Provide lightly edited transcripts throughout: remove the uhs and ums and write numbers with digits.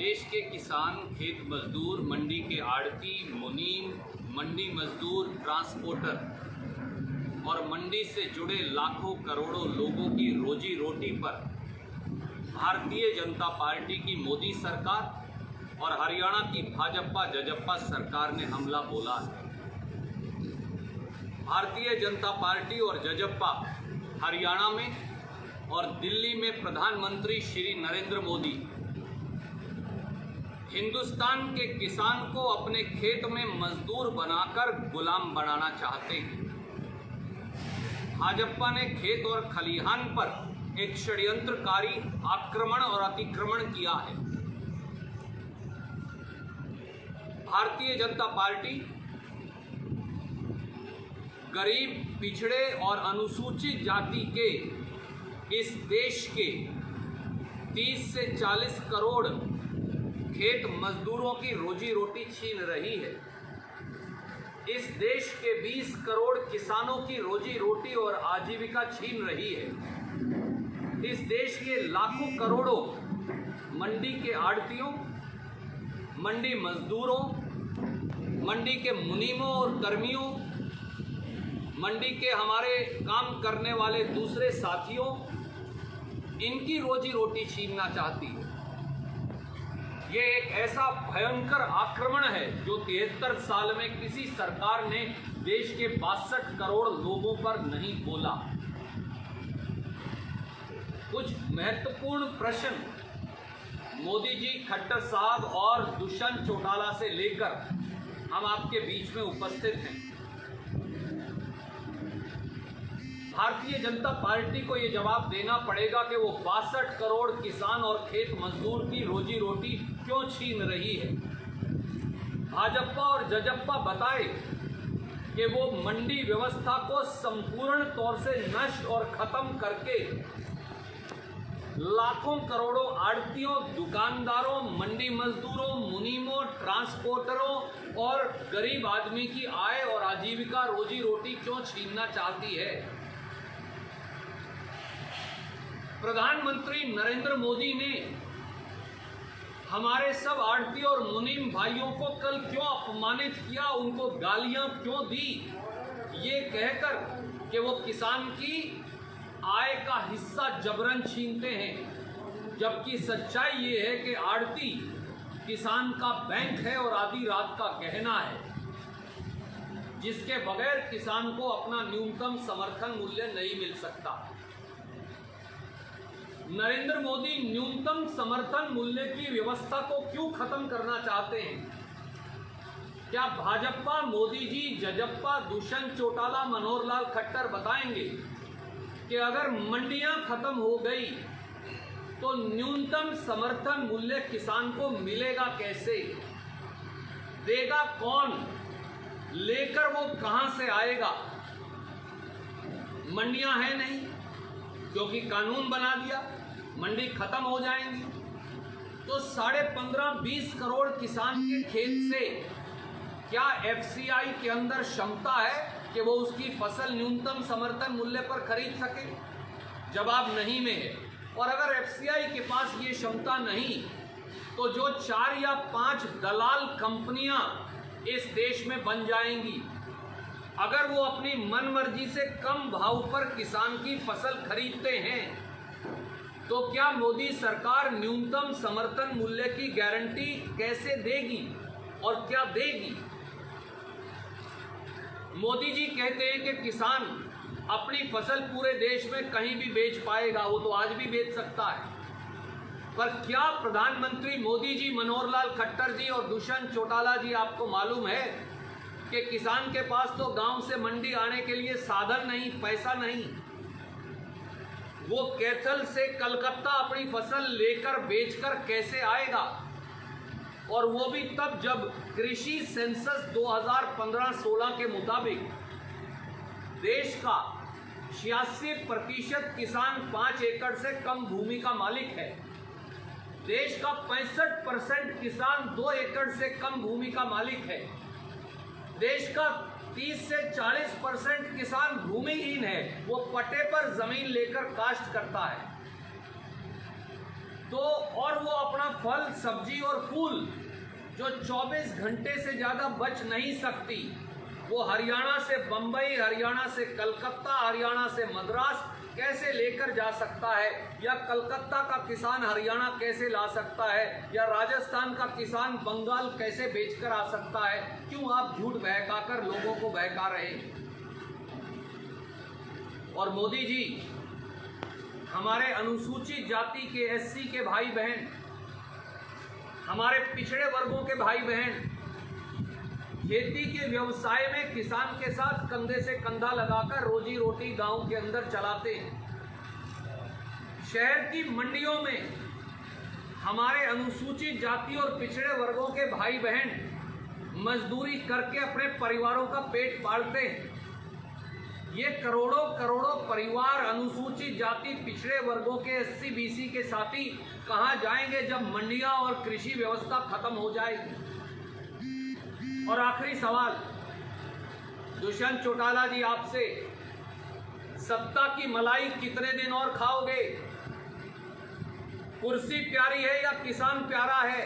देश के किसान, खेत मजदूर, मंडी के आड़ती, मुनीम, मंडी मजदूर, ट्रांसपोर्टर और मंडी से जुड़े लाखों करोड़ों लोगों की रोजी रोटी पर भारतीय जनता पार्टी की मोदी सरकार और हरियाणा की भाजपा जजप्पा सरकार ने हमला बोला है। भारतीय जनता पार्टी और जजप्पा हरियाणा में और दिल्ली में प्रधानमंत्री श्री नरेंद्र मोदी हिंदुस्तान के किसान को अपने खेत में मजदूर बनाकर गुलाम बनाना चाहते हैं। भाजपा ने खेत और खलिहान पर एक षड्यंत्रकारी आक्रमण और अतिक्रमण किया है। भारतीय जनता पार्टी गरीब, पिछड़े और अनुसूचित जाति के इस देश के 30 से 40 करोड़ खेत मजदूरों की रोजी रोटी छीन रही है। इस देश के 20 करोड़ किसानों की रोजी रोटी और आजीविका छीन रही है। इस देश के लाखों करोड़ों मंडी के आड़तियों, मंडी मजदूरों, मंडी के मुनीमों और कर्मियों, मंडी के हमारे काम करने वाले दूसरे साथियों, इनकी रोजी रोटी छीनना चाहती है। ये एक ऐसा भयंकर आक्रमण है जो 73 साल में किसी सरकार ने देश के 62 करोड़ लोगों पर नहीं बोला। कुछ महत्वपूर्ण प्रश्न मोदी जी, खट्टर साहब और दुष्यंत चौटाला से लेकर हम आपके बीच में उपस्थित हैं। भारतीय जनता पार्टी को ये जवाब देना पड़ेगा कि वो 62 करोड़ किसान और खेत मजदूर की रोजी रोटी क्यों छीन रही है। भाजपा और जजप्पा बताए कि वो मंडी व्यवस्था को संपूर्ण तौर से नष्ट और खत्म करके लाखों करोड़ों आड़तियों, दुकानदारों, मंडी मजदूरों, मुनीमों, ट्रांसपोर्टरों और गरीब आदमी की आय और आजीविका, रोजी रोटी क्यों छीनना चाहती है। प्रधानमंत्री नरेंद्र मोदी ने हमारे सब आड़ती और मुनीम भाइयों को कल क्यों अपमानित किया, उनको गालियां क्यों दी, ये कहकर कि वो किसान की आय का हिस्सा जबरन छीनते हैं। जबकि सच्चाई ये है कि आड़ती किसान का बैंक है और आधी रात का गहना है, जिसके बगैर किसान को अपना न्यूनतम समर्थन मूल्य नहीं मिल सकता। नरेंद्र मोदी न्यूनतम समर्थन मूल्य की व्यवस्था को क्यों खत्म करना चाहते हैं? क्या भाजपा, मोदी जी, जजप्पा, दुष्यंत चौटाला, मनोहर लाल खट्टर बताएंगे कि अगर मंडियां खत्म हो गई तो न्यूनतम समर्थन मूल्य किसान को मिलेगा कैसे? देगा कौन? लेकर वो कहां से आएगा? मंडियां हैं नहीं, क्योंकि कानून बना दिया, मंडी खत्म हो जाएंगी। तो 15.5-20 करोड़ किसान के खेत से क्या एफसीआई के अंदर क्षमता है कि वो उसकी फसल न्यूनतम समर्थन मूल्य पर खरीद सके? जवाब नहीं में है। और अगर एफसीआई के पास ये क्षमता नहीं, तो जो 4 या 5 दलाल कंपनियां इस देश में बन जाएंगी, अगर वो अपनी मनमर्जी से कम भाव पर किसान की फसल खरीदते हैं, तो क्या मोदी सरकार न्यूनतम समर्थन मूल्य की गारंटी कैसे देगी और क्या देगी? मोदी जी कहते हैं कि किसान अपनी फसल पूरे देश में कहीं भी बेच पाएगा, वो तो आज भी बेच सकता है। पर क्या प्रधानमंत्री मोदी जी, मनोहर लाल खट्टर जी और दुष्यंत चौटाला जी, आपको मालूम है कि किसान के पास तो गांव से मंडी आने के लिए साधन नहीं, पैसा नहीं। वो कैथल से कलकत्ता अपनी फसल लेकर बेचकर कैसे आएगा? और वो भी तब जब कृषि सेंसस 2015-16 के मुताबिक देश का 86% किसान 5 एकड़ से कम भूमि का मालिक है। देश का 65% किसान 2 एकड़ से कम भूमि का मालिक है। देश का 30 से 40% किसान भूमिहीन है, वो पट्टे पर जमीन लेकर काश्त करता है। तो और वो अपना फल, सब्जी और फूल जो 24 घंटे से ज़्यादा बच नहीं सकती, वो हरियाणा से बम्बई, हरियाणा से कलकत्ता, हरियाणा से मद्रास कैसे लेकर जा सकता है, या कलकत्ता का किसान हरियाणा कैसे ला सकता है, या राजस्थान का किसान बंगाल कैसे बेचकर आ सकता है? क्यों आप झूठ बहकाकर लोगों को बहका रहे? और मोदी जी, हमारे अनुसूचित जाति के एससी के भाई बहन, हमारे पिछड़े वर्गों के भाई बहन खेती के व्यवसाय में किसान के साथ कंधे से कंधा लगाकर रोजी रोटी गांव के अंदर चलाते हैं। शहर की मंडियों में हमारे अनुसूचित जाति और पिछड़े वर्गों के भाई बहन मजदूरी करके अपने परिवारों का पेट पालते हैं। ये करोड़ों करोड़ों परिवार अनुसूचित जाति पिछड़े वर्गों के एससी बीसी के साथी कहां जाएंगे जब मंडियां और कृषि व्यवस्था खत्म हो जाएगी? और आखिरी सवाल दुष्यंत चौटाला जी, आपसे, सत्ता की मलाई कितने दिन और खाओगे? कुर्सी प्यारी है या किसान प्यारा है?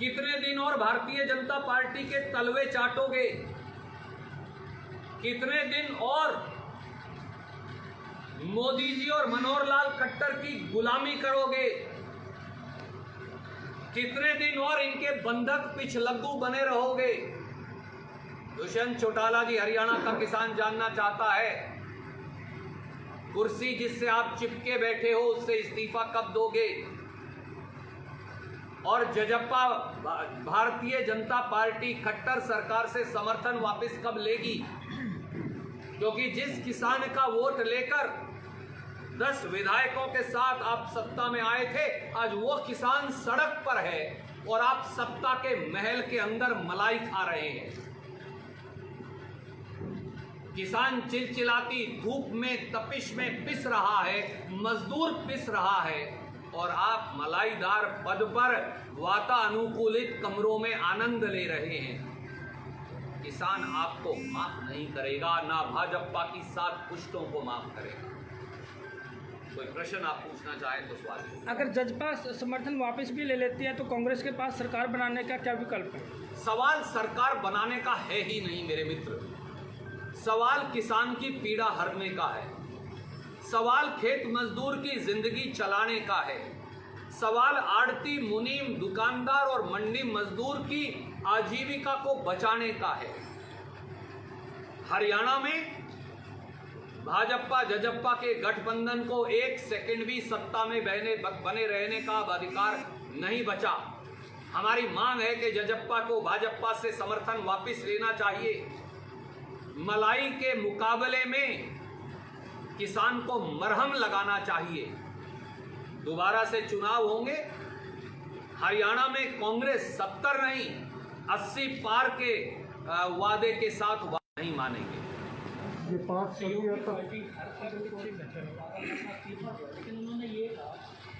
कितने दिन और भारतीय जनता पार्टी के तलवे चाटोगे? कितने दिन और मोदी जी और मनोहर लाल खट्टर की गुलामी करोगे? कितने दिन और इनके बंधक पिछलग्गू बने रहोगे? दुष्यंत चौटाला जी, हरियाणा का किसान जानना चाहता है, कुर्सी जिससे आप चिपके बैठे हो उससे इस्तीफा कब दोगे? और जजप्पा भारतीय जनता पार्टी खट्टर सरकार से समर्थन वापस कब लेगी? क्योंकि जिस किसान का वोट लेकर 10 विधायकों के साथ आप सत्ता में आए थे, आज वो किसान सड़क पर है और आप सत्ता के महल के अंदर मलाई खा रहे हैं। किसान चिलचिलाती धूप में, तपिश में पिस रहा है, मजदूर पिस रहा है, और आप मलाईदार पद पर वातानुकूलित कमरों में आनंद ले रहे हैं। किसान आपको माफ नहीं करेगा, ना भाजपा की 7 पुश्तों को माफ करेगा। कोई प्रश्न आप पूछना चाहें तो सवाल। अगर जजपा समर्थन वापस भी ले लेती है तो कांग्रेस के पास सरकार बनाने का क्या विकल्प है? सवाल सरकार बनाने का है ही नहीं मेरे मित्र। सवाल किसान की पीड़ा हरने का है। सवाल खेत मजदूर की जिंदगी चलाने का है। सवाल आड़ती, मुनीम, दुकानदार और मंडी मजदूर की आजीविका को बचाने का है। हरियाणा में भाजपा जजप्पा के गठबंधन को 1 सेकंड भी सत्ता में बने रहने का अधिकार नहीं बचा। हमारी मांग है कि जजप्पा को भाजपा से समर्थन वापस लेना चाहिए। मलाई के मुकाबले में किसान को मरहम लगाना चाहिए। दोबारा से चुनाव होंगे। हरियाणा में कांग्रेस 70 नहीं 80 पार के वादे के साथ नहीं मानेंगे। ये 5 लेकिन उन्होंने ये कहा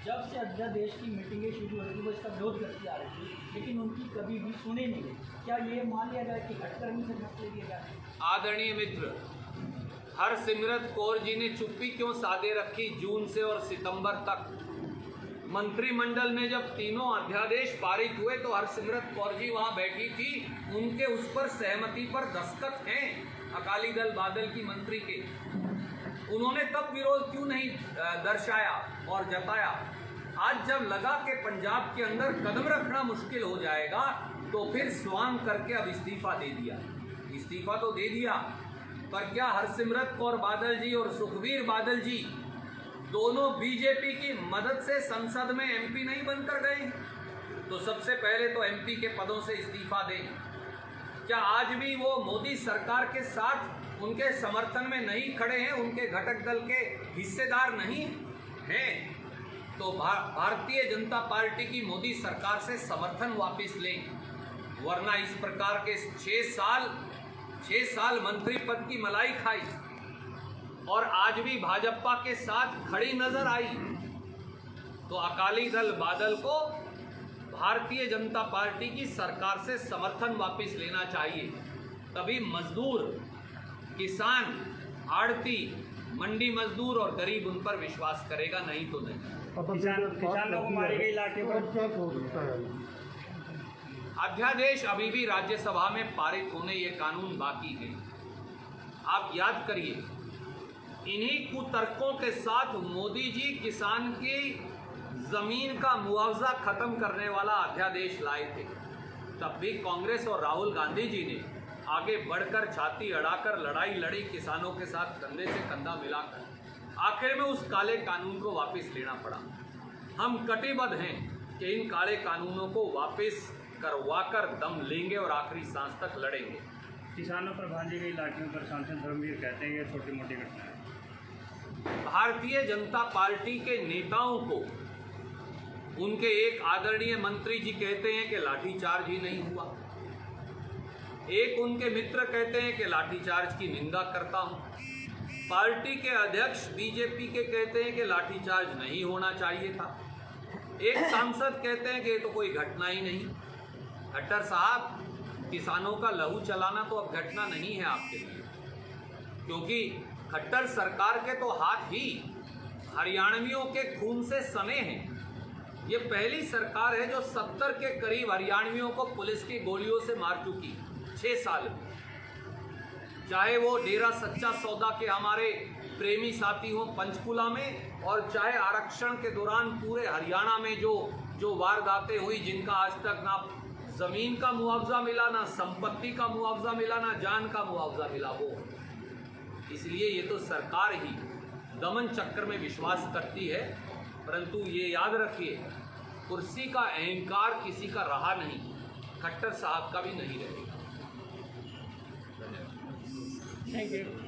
जब से अध्यादेश की मीटिंगें शुरू हुई वो इसका विरोध करती आ रही थी, लेकिन उनकी कभी भी सुने नहीं गई। क्या ये मान लिया जाए कि हटकर्मी से फैसले दिया जाए? आदरणीय मित्र, हरसिमरत कौर जी ने चुप्पी क्यों साधे रखी जून से और सितंबर तक? मंत्रिमंडल में जब तीनों अध्यादेश पारित हुए तो हरसिमरत कौर जी वहां बैठी थी। उनके उस पर सहमति पर दस्तखत हैं अकाली दल बादल की मंत्री के। उन्होंने तब विरोध क्यों नहीं दर्शाया और जताया? आज जब लगा कि पंजाब के अंदर कदम रखना मुश्किल हो जाएगा तो फिर स्वांग करके अब इस्तीफा दे दिया। इस्तीफा तो दे दिया, पर क्या हरसिमरत कौर बादल जी और सुखबीर बादल जी दोनों बीजेपी की मदद से संसद में एमपी नहीं बनकर गए? तो सबसे पहले तो एमपी के पदों से इस्तीफा दें। क्या आज भी वो मोदी सरकार के साथ उनके समर्थन में नहीं खड़े हैं, उनके घटक दल के हिस्सेदार नहीं हैं? तो भारतीय जनता पार्टी की मोदी सरकार से समर्थन वापस लें, वरना इस प्रकार के 6 साल मंत्री पद की मलाई खाई और आज भी भाजपा के साथ खड़ी नजर आई, तो अकाली दल बादल को भारतीय जनता पार्टी की सरकार से समर्थन वापस लेना चाहिए। तभी मजदूर, किसान, आड़ती, मंडी मजदूर और गरीब उन पर विश्वास करेगा, नहीं तो नहीं। किसानों को मारी गई लाठियों पर क्या हो सकता है? अध्यादेश अभी भी राज्यसभा में पारित होने ये कानून बाकी है। आप याद करिए, इन्हीं कुतर्कों के साथ मोदी जी किसान की जमीन का मुआवजा खत्म करने वाला अध्यादेश लाए थे। तब भी कांग्रेस और राहुल गांधी जी ने आगे बढ़कर छाती अड़ाकर लड़ाई लड़ी, किसानों के साथ कंधे से कंधा मिलाकर आखिर में उस काले कानून को वापस लेना पड़ा। हम कटिबद्ध हैं कि इन काले कानूनों को वापस करवाकर दम लेंगे और आखिरी सांस तक लड़ेंगे। किसानों पर बांधी गई लाठियों पर सांसद धर्मवीर कहते हैं ये छोटी मोटी घटना है। भारतीय जनता पार्टी के नेताओं को उनके एक आदरणीय मंत्री जी कहते हैं कि लाठीचार्ज ही नहीं हुआ, एक उनके मित्र कहते हैं कि लाठीचार्ज की निंदा करता हूं, पार्टी के अध्यक्ष बीजेपी के कहते हैं कि लाठीचार्ज नहीं होना चाहिए था, एक सांसद कहते हैं कि ये तो कोई घटना ही नहीं। खट्टर साहब, किसानों का लहू चलाना तो अब घटना नहीं है आपके लिए, क्योंकि खट्टर सरकार के तो हाथ ही हरियाणवियों के खून से सने हैं। ये पहली सरकार है जो 70 के करीब हरियाणवियों को पुलिस की गोलियों से मार चुकी 6 साल में। चाहे वो डेरा सच्चा सौदा के हमारे प्रेमी साथी हों पंचकुला में, और चाहे आरक्षण के दौरान पूरे हरियाणा में जो वारदातें हुई, जिनका आज तक ना जमीन का मुआवजा मिला, ना संपत्ति का मुआवजा मिला, ना जान का मुआवजा मिला। वो इसलिए ये तो सरकार ही दमन चक्र में विश्वास करती है, परंतु ये याद रखिए, कुर्सी का अहंकार किसी का रहा नहीं, खट्टर साहब का भी नहीं रहेगा। Thank you.